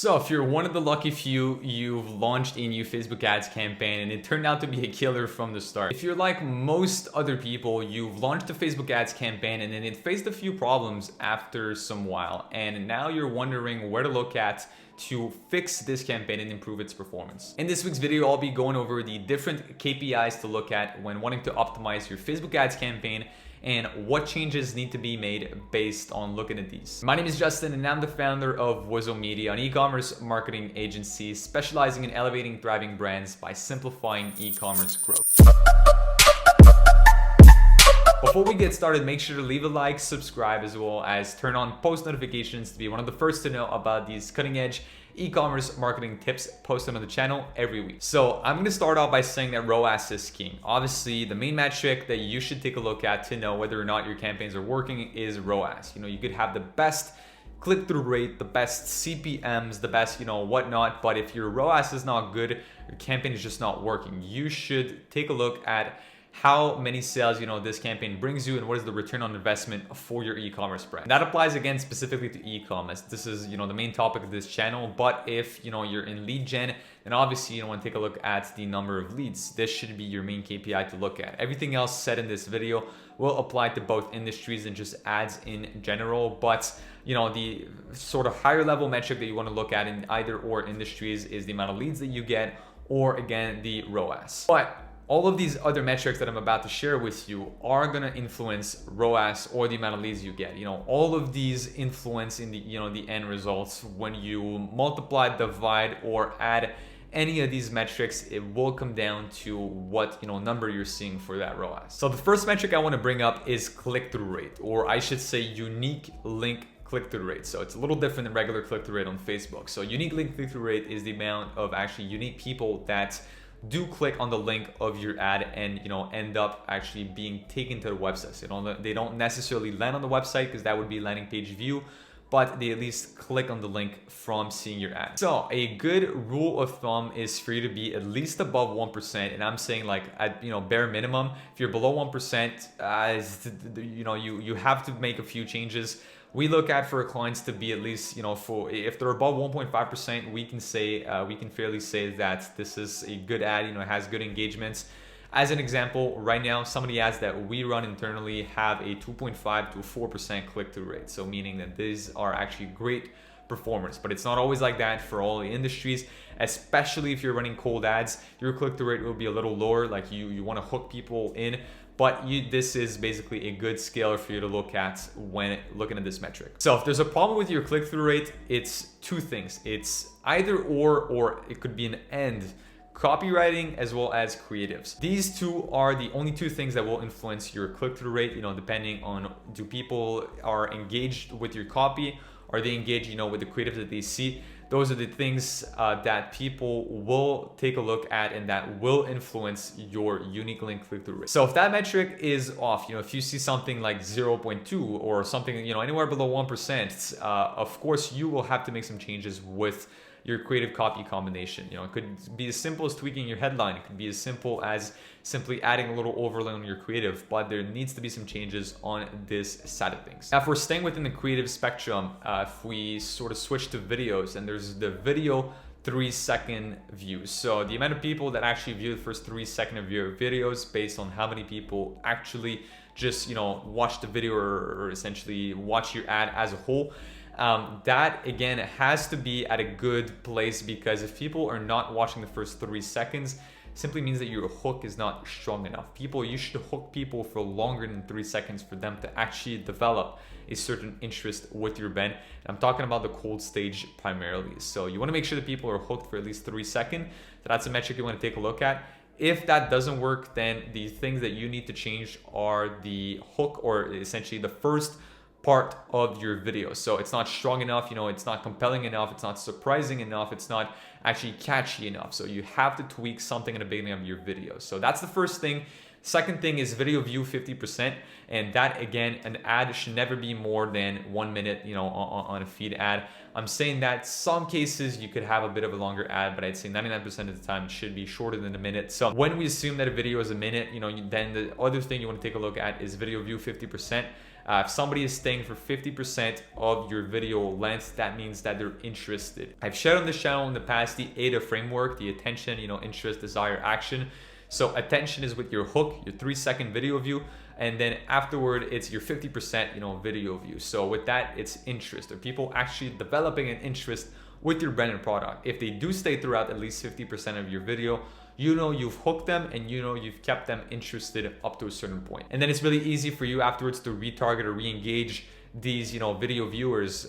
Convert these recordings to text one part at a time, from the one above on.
So if you're one of the lucky few, you've launched a new Facebook ads campaign and it turned out to be a killer from the start. If you're like most other people, you've launched a Facebook ads campaign and then it faced a few problems after some while. And now you're wondering where to look at to fix this campaign and improve its performance. In this week's video, I'll be going over the different KPIs to look at when wanting to optimize your Facebook ads campaign and what changes need to be made based on looking at these. My name is Justin and I'm the founder of Wizo Media, an e-commerce marketing agency specializing in elevating thriving brands by simplifying e-commerce growth. Before we get started, make sure to leave a like, subscribe, as well as turn on post notifications to be one of the first to know about these cutting edge e-commerce marketing tips posted on the channel every week. So I'm going to start off by saying that Roas is king. Obviously, the main metric that you should take a look at to know whether or not your campaigns are working is Roas. You could have the best click-through rate, the best CPMs, the best, whatnot. But if your ROAS is not good, your campaign is just not working. You should take a look at how many sales this campaign brings you and what is the return on investment for your e-commerce brand. That applies again specifically to e-commerce. This is the main topic of this channel. But if you're in lead gen, then obviously you want to take a look at the number of leads. This should be your main KPI to look at. Everything else said in this video will apply to both industries and just ads in general. But the sort of higher level metric that you want to look at in either or industries is the amount of leads that you get, or again the ROAS. But all of these other metrics that I'm about to share with you are going to influence ROAS or the amount of leads you get. All of these influence in the end results. When you multiply, divide, or add any of these metrics, it will come down to what number you're seeing for that ROAS. So the first metric I want to bring up is click-through rate, or I should say unique link click-through rate. So it's a little different than regular click-through rate on Facebook. So unique link click-through rate is the amount of actually unique people that do click on the link of your ad and end up actually being taken to the website. So they don't necessarily land on the website because that would be landing page view, but they at least click on the link from seeing your ad. So a good rule of thumb is for you to be at least above 1%. And I'm saying like at bare minimum, if you're below 1%, you have to make a few changes. We look at for our clients to be at least, if they're above 1.5%, we can fairly say that this is a good ad, it has good engagements. As an example, right now, some of the ads that we run internally have a 2.5 to 4% click-through rate. So meaning that these are actually great performers, but it's not always like that for all the industries, especially if you're running cold ads. Your click-through rate will be a little lower, like you want to hook people in. But this is basically a good scale for you to look at when looking at this metric. So if there's a problem with your click-through rate, it's two things. It's either or it could be an and. Copywriting as well as creatives. These two are the only two things that will influence your click-through rate, depending on do people are engaged with your copy, are they engaged, with the creatives that they see. Those are the things that people will take a look at and that will influence your unique link click-through rate. So if that metric is off, if you see something like 0.2 or something, anywhere below 1%, of course you will have to make some changes with your creative copy combination. It could be as simple as tweaking your headline. It could be as simple as simply adding a little overlay on your creative, but there needs to be some changes on this side of things. Now, if we're staying within the creative spectrum, if we sort of switch to videos, and there's the video 3-second views. So the amount of people that actually view the first 3 seconds of your videos based on how many people actually just, watch the video or essentially watch your ad as a whole. That again has to be at a good place, because if people are not watching the first 3 seconds, simply means that your hook is not strong enough. You should hook people for longer than 3 seconds for them to actually develop a certain interest with your brand. And I'm talking about the cold stage primarily. So you want to make sure that people are hooked for at least 3 seconds. So that's a metric you want to take a look at. If that doesn't work, then the things that you need to change are the hook, or essentially the first part of your video. So it's not strong enough, it's not compelling enough, it's not surprising enough, it's not actually catchy enough. So you have to tweak something in the beginning of your video. So that's the first thing. Second thing is video view 50%. And that again, an ad should never be more than 1 minute, on a feed ad. I'm saying that some cases you could have a bit of a longer ad, but I'd say 99% of the time it should be shorter than a minute. So when we assume that a video is a minute, then the other thing you want to take a look at is video view 50%. If somebody is staying for 50% of your video length, that means that they're interested. I've shared on this channel in the past the ADA framework, the attention, interest, desire, action. So attention is with your hook, your 3-second video view, and then afterward it's your 50% video view. So with that, it's interest. Are people actually developing an interest with your brand and product? If they do stay throughout at least 50% of your video, you've hooked them and you've kept them interested up to a certain point. And then it's really easy for you afterwards to retarget or re-engage these video viewers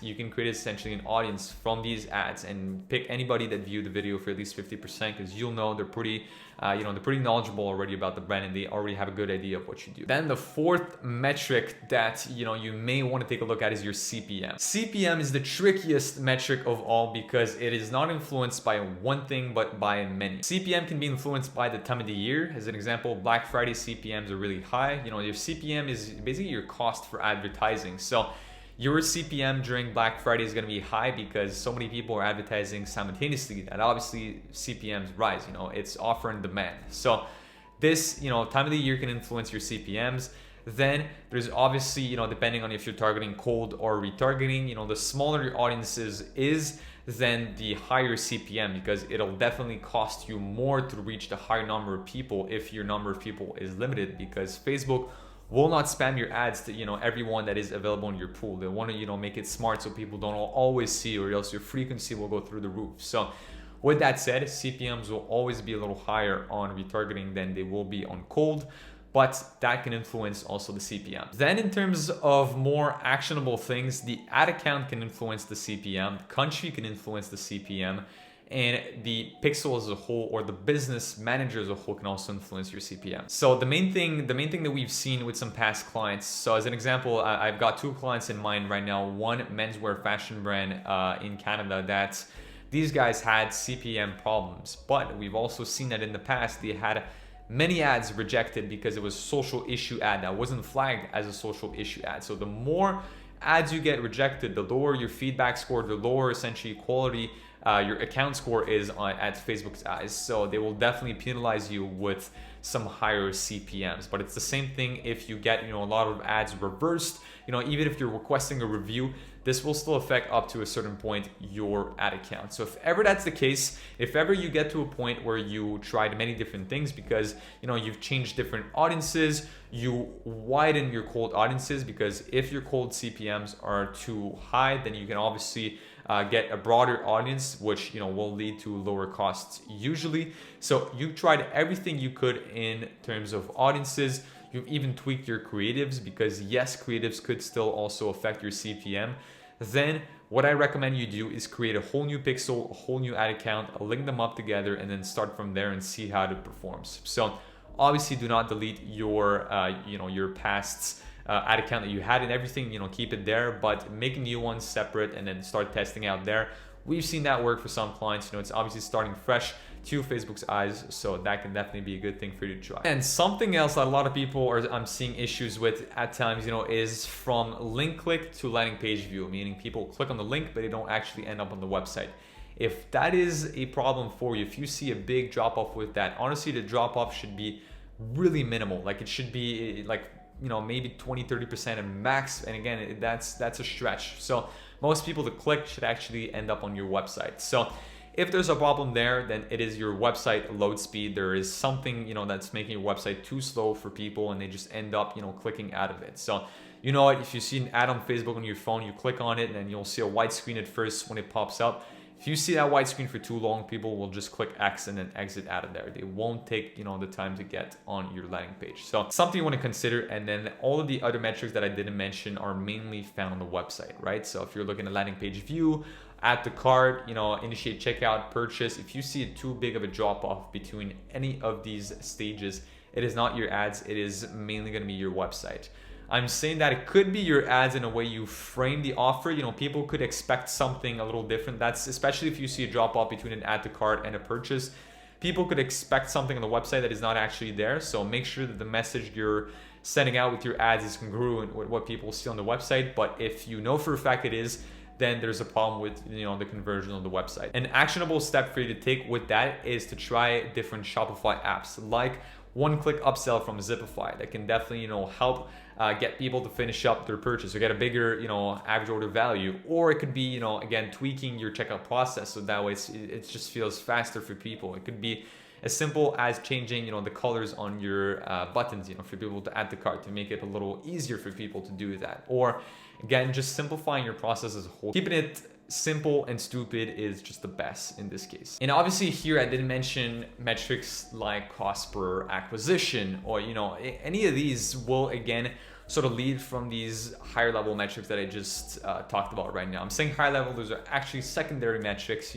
you can create essentially an audience from these ads and pick anybody that viewed the video for at least 50%, because you'll know they're pretty knowledgeable already about the brand and they already have a good idea of what you do. Then the fourth metric that you may want to take a look at is your CPM. CPM is the trickiest metric of all because it is not influenced by one thing but by many. CPM can be influenced by the time of the year. As an example, Black Friday CPMs are really high. Your CPM is basically your cost for advertising. So your CPM during Black Friday is going to be high because so many people are advertising simultaneously that obviously CPMs rise. It's offer and demand. So this time of the year can influence your CPMs. Then there's obviously depending on if you're targeting cold or retargeting, the smaller your audiences is, then the higher CPM, because it'll definitely cost you more to reach the higher number of people if your number of people is limited, because Facebook will not spam your ads to everyone that is available in your pool. They want to make it smart so people don't always see, or else your frequency will go through the roof. So with that said, CPMs will always be a little higher on retargeting than they will be on cold, but that can influence also the CPM. Then in terms of more actionable things, the ad account can influence the CPM, the country can influence the CPM, and the pixel as a whole, or the business manager as a whole, can also influence your CPM. So the main thing that we've seen with some past clients, so as an example, I've got 2 clients in mind right now. One menswear fashion brand in Canada that these guys had CPM problems, but we've also seen that in the past they had many ads rejected because it was a social issue ad that wasn't flagged as a social issue ad. So the more ads you get rejected, the lower your feedback score, the lower essentially quality your account score is at Facebook's eyes. So they will definitely penalize you with some higher CPMs. But it's the same thing if you get a lot of ads reversed. Even if you're requesting a review, this will still affect up to a certain point your ad account. So if ever that's the case, if ever you get to a point where you tried many different things because you've changed different audiences, you widen your cold audiences, because if your cold CPMs are too high, then you can obviously get a broader audience, which will lead to lower costs usually. So you tried everything you could in terms of audiences. You've even tweaked your creatives, because yes, creatives could still also affect your CPM. Then what I recommend you do is create a whole new pixel, a whole new ad account, link them up together, and then start from there and see how it performs. So obviously do not delete your your past ad account that you had and everything, keep it there, but make a new one separate and then start testing out there. We've seen that work for some clients. It's obviously starting fresh to Facebook's eyes, so that can definitely be a good thing for you to try. And something else that a lot of people I'm seeing issues with at times, is from link click to landing page view, meaning people click on the link but they don't actually end up on the website. If that is a problem for you, if you see a big drop off with that, honestly the drop off should be really minimal. Like it should be like maybe 20-30% and max, and again that's a stretch. So most people that click should actually end up on your website. So if there's a problem there, then it is your website load speed. There is something that's making your website too slow for people and they just end up clicking out of it. So if you see an ad on Facebook on your phone, you click on it and then you'll see a white screen at first when it pops up. If you see that white screen for too long, people will just click X and then exit out of there. They won't take the time to get on your landing page. So something you want to consider. And then all of the other metrics that I didn't mention are mainly found on the website, right? So if you're looking at landing page view, add to cart, initiate checkout, purchase, if you see too big of a drop off between any of these stages, it is not your ads, it is mainly going to be your website. I'm saying that it could be your ads in a way you frame the offer. People could expect something a little different. That's especially if you see a drop off between an add to cart and a purchase. People could expect something on the website that is not actually there. So make sure that the message you're sending out with your ads is congruent with what people see on the website. But if you know for a fact it is, then there's a problem with the conversion on the website. An actionable step for you to take with that is to try different Shopify apps like one-click upsell from Zipify that can definitely help get people to finish up their purchase or get a bigger, average order value. Or it could be, again, tweaking your checkout process so that way it just feels faster for people. It could be as simple as changing, the colors on your buttons, for people to add to cart, to make it a little easier for people to do that. Or again, just simplifying your process as a whole. Keeping it simple and stupid is just the best in this case. And obviously here I didn't mention metrics like cost per acquisition, or any of these will again sort of lead from these higher level metrics that I just talked about right now. I'm saying high level, those are actually secondary metrics.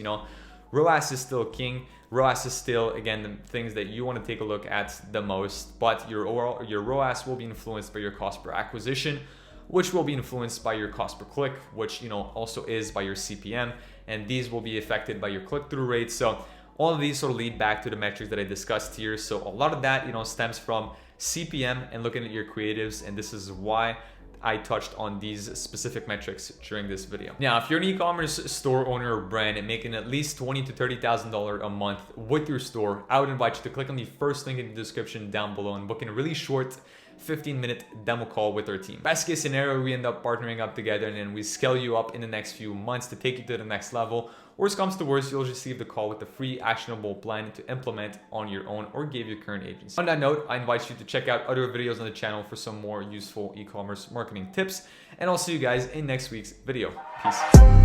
ROAS is still king. ROAS is still, again, the things that you want to take a look at the most, but your ROAS will be influenced by your cost per acquisition, which will be influenced by your cost per click, which also is by your CPM, and these will be affected by your click-through rate. So all of these sort of lead back to the metrics that I discussed here. So a lot of that stems from CPM and looking at your creatives, and this is why I touched on these specific metrics during this video. Now, if you're an e-commerce store owner or brand and making at least $20,000 to $30,000 a month with your store, I would invite you to click on the first link in the description down below and book in a really short 15-minute demo call with our team. Best case scenario, we end up partnering up together and then we scale you up in the next few months to take you to the next level. Worst comes to worst, you'll receive the call with a free actionable plan to implement on your own or give your current agency. On that note, I invite you to check out other videos on the channel for some more useful e-commerce marketing tips, and I'll see you guys in next week's video. Peace.